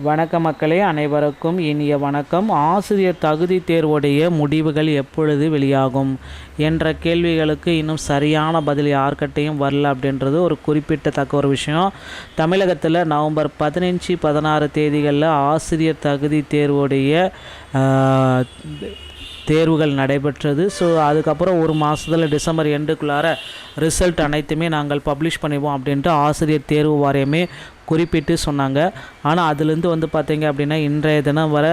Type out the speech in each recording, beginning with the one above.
வணக்க மக்களே, அனைவருக்கும் இனிய வணக்கம். ஆசிரியர் தகுதி தேர்வுடைய முடிவுகள் எப்பொழுது வெளியாகும் என்ற கேள்விகளுக்கு இன்னும் சரியான பதில் யார்கிட்டையும் வரல அப்படின்றது ஒரு குறிப்பிடத்தக்க ஒரு விஷயம். தமிழகத்தில் நவம்பர் 15, 16 தேதிகளில் ஆசிரியர் தகுதி தேர்வுடைய தேர்வுகள் நடைபெற்றது. ஸோ அதுக்கப்புறம் ஒரு மாதத்தில் டிசம்பர் எண்டுக்குள்ளார ரிசல்ட் அனைத்துமே நாங்கள் பப்ளிஷ் பண்ணிடுவோம் அப்படின்ட்டு ஆசிரியர் தேர்வு வாரியமே குறிப்பிட்டு சொன்னாங்க. ஆனால் அதுலேருந்து பார்த்திங்க அப்படின்னா இன்றைய தினம் வர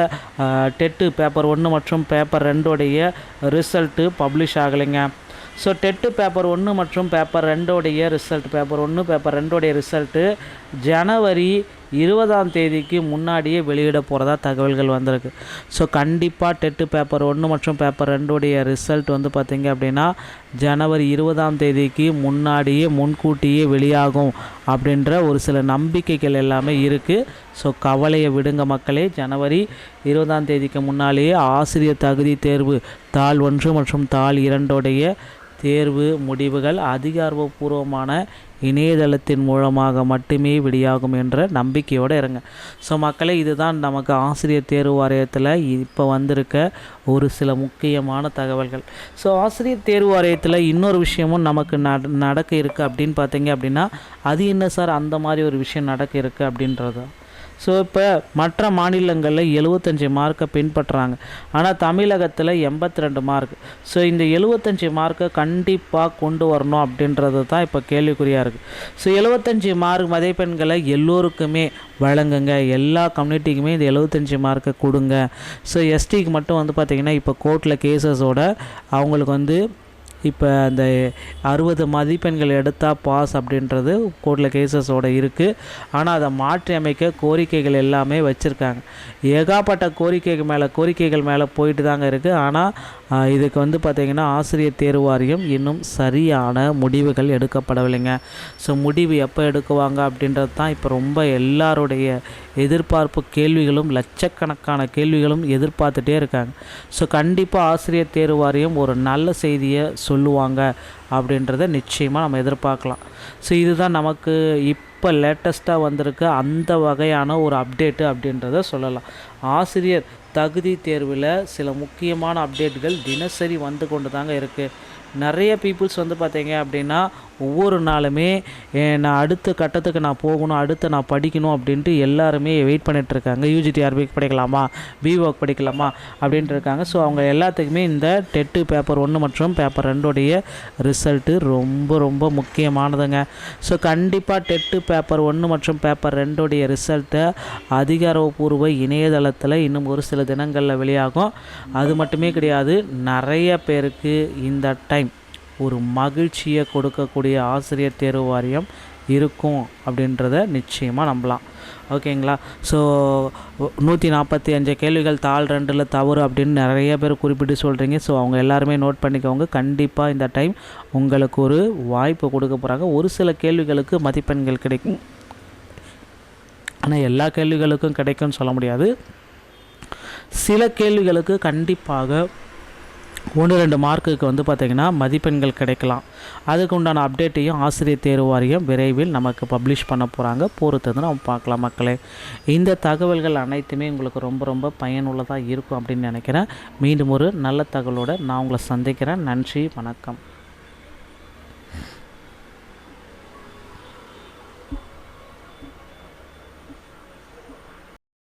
டெட்டு பேப்பர் 1 மற்றும் பேப்பர் 2 ரிசல்ட்டு பப்ளிஷ் ஆகலைங்க. ஸோ டெட்டு பேப்பர் 1 மற்றும் paper 2 result, paper 1 paper 2 result ஜனவரி 20ஆம் தேதிக்கு முன்னாடியே வெளியிட போகிறதா தகவல்கள் வந்திருக்கு. ஸோ கண்டிப்பாக டெட்டு பேப்பர் 1 மற்றும் பேப்பர் 2 ரிசல்ட் பார்த்திங்க அப்படின்னா ஜனவரி 20ஆம் தேதிக்கு முன்கூட்டியே வெளியாகும் அப்படின்ற ஒரு சில நம்பிக்கைகள் எல்லாமே இருக்குது. ஸோ கவலையை விடுங்க மக்களே. ஜனவரி 20ஆம் தேதிக்கு முன்னாலேயே ஆசிரியர் தகுதி தேர்வு தாள் 1 மற்றும் தாள் 2 தேர்வு முடிவுகள் அதிகாரப்பூர்வமான இணையதளத்தின் மூலமாக மட்டுமே வெளியாகும் என்ற நம்பிக்கையோடு இருங்க. ஸோ மக்களே, இதுதான் நமக்கு ஆசிரியர் தேர்வு வாரியத்தில் இப்போ வந்திருக்க ஒரு சில முக்கியமான தகவல்கள். ஸோ ஆசிரியர் தேர்வு வாரியத்தில் இன்னொரு விஷயமும் நமக்கு நடக்க இருக்குது அப்படின்னு பார்த்தீங்க அப்படின்னா, அது என்ன சார் அந்த மாதிரி ஒரு விஷயம் நடக்க இருக்குது அப்படின்றது. ஸோ இப்போ மற்ற மாநிலங்களில் 75 மார்க்கை பின்பற்றுறாங்க, ஆனால் தமிழகத்தில் 82 மார்க். ஸோ இந்த 75 மார்க்கை கண்டிப்பாக கொண்டு வரணும் அப்படின்றது தான் இப்போ கேள்விக்குறியாக இருக்குது. ஸோ 75 மார்க் மதிப்பெண்களை எல்லோருக்குமே வழங்குங்க, எல்லா கம்யூனிட்டிக்குமே இந்த 75 மார்க்கை கொடுங்க. ஸோ எஸ்டிக்கு மட்டும் பார்த்திங்கன்னா இப்போ கோர்ட்டில் கேசஸோட அவங்களுக்கு இப்போ அந்த 60 மதிப்பெண்கள் எடுத்தால் பாஸ் அப்படின்றது கோர்ட்டில் கேசஸோடு இருக்குது. ஆனால் அதை மாற்றி அமைக்க கோரிக்கைகள் எல்லாமே வச்சுருக்காங்க. ஏகாப்பட்ட கோரிக்கைகள் மேலே போயிட்டு தாங்க இருக்குது. ஆனால் இதுக்கு பார்த்திங்கன்னா ஆசிரியர் தேர்வு வாரியம் இன்னும் சரியான முடிவுகள் எடுக்கப்படவில்லைங்க. ஸோ முடிவு எப்போ எடுக்குவாங்க அப்படின்றது தான் இப்போ ரொம்ப எல்லாருடைய எதிர்பார்ப்பு. கேள்விகளும் லட்சக்கணக்கான கேள்விகளும் எதிர்பார்த்துட்டே இருக்காங்க. ஸோ கண்டிப்பாக ஆசிரியர் தேர்வு வாரியம் ஒரு நல்ல செய்தியை சொல்லுவாங்க அப்படின்றத நிச்சயமாக நம்ம எதிர்பார்க்கலாம். ஸோ இதுதான் நமக்கு இப்போ லேட்டஸ்ட்டாக வந்திருக்க அந்த வகையான ஒரு அப்டேட்டு அப்படின்றத சொல்லலாம். ஆசிரியர் தகுதி தேர்வில் சில முக்கியமான அப்டேட்டுகள் தினசரி வந்து கொண்டு தாங்க இருக்குது. நிறைய பீப்புள்ஸ் பார்த்தீங்க அப்படின்னா ஒவ்வொரு நாளுமே நான் அடுத்த கட்டத்துக்கு நான் போகணும், அடுத்து நான் படிக்கணும் அப்படின்ட்டு எல்லாருமே வெயிட் பண்ணிகிட்ருக்காங்க. யூஜிடிஆர்பி படிக்கலாமா, பிஓக்கு படிக்கலாமா அப்படின்ட்டு இருக்காங்க. ஸோ அவங்க எல்லாத்துக்குமே இந்த டெட்டு பேப்பர் 1 மற்றும் பேப்பர் 2 ரிசல்ட்டு ரொம்ப ரொம்ப முக்கியமானதுங்க. ஸோ கண்டிப்பாக டெட்டு பேப்பர் 1 மற்றும் பேப்பர் 2 ரிசல்ட்டை அதிகாரப்பூர்வ இணையதளத்தில் இன்னும் ஒரு சில தினங்களில் வெளியாகும். அது மட்டுமே கிடையாது, நிறைய பேருக்கு இந்த டைம் ஒரு மகிழ்ச்சியை கொடுக்கக்கூடிய ஆசிரியர் தேர்வு வாரியம் இருக்கும் அப்படின்றத நிச்சயமாக நம்பலாம். ஓகேங்களா? ஸோ 145 கேள்விகள் தாள் 2 தவறு அப்படின்னு நிறைய பேர் குறிப்பிட்டு சொல்கிறீங்க. ஸோ அவங்க எல்லாருமே நோட் பண்ணிக்கோங்க. கண்டிப்பாக இந்த டைம் உங்களுக்கு ஒரு வாய்ப்பு கொடுக்க போகிறாங்க. ஒரு சில கேள்விகளுக்கு மதிப்பெண்கள் கிடைக்கும், ஆனால் எல்லா கேள்விகளுக்கும் கிடைக்கும்னு சொல்ல முடியாது. சில கேள்விகளுக்கு கண்டிப்பாக 1-2 மார்க்குக்கு பார்த்திங்கன்னா மதிப்பெண்கள் கிடைக்கலாம். அதுக்கு உண்டான அப்டேட்டையும் ஆசிரியர் தேர்வு வாரியம் விரைவில் நமக்கு பப்ளிஷ் பண்ண போகிறாங்க. பொறுத்தது நம்ம பார்க்கலாம் மக்களே. இந்த தகவல்கள் அனைத்துமே உங்களுக்கு ரொம்ப ரொம்ப பயனுள்ளதாக இருக்கும் அப்படின்னு நினைக்கிறேன். மீண்டும் ஒரு நல்ல தகவலோடு நான் உங்களை சந்திக்கிறேன். நன்றி, வணக்கம்.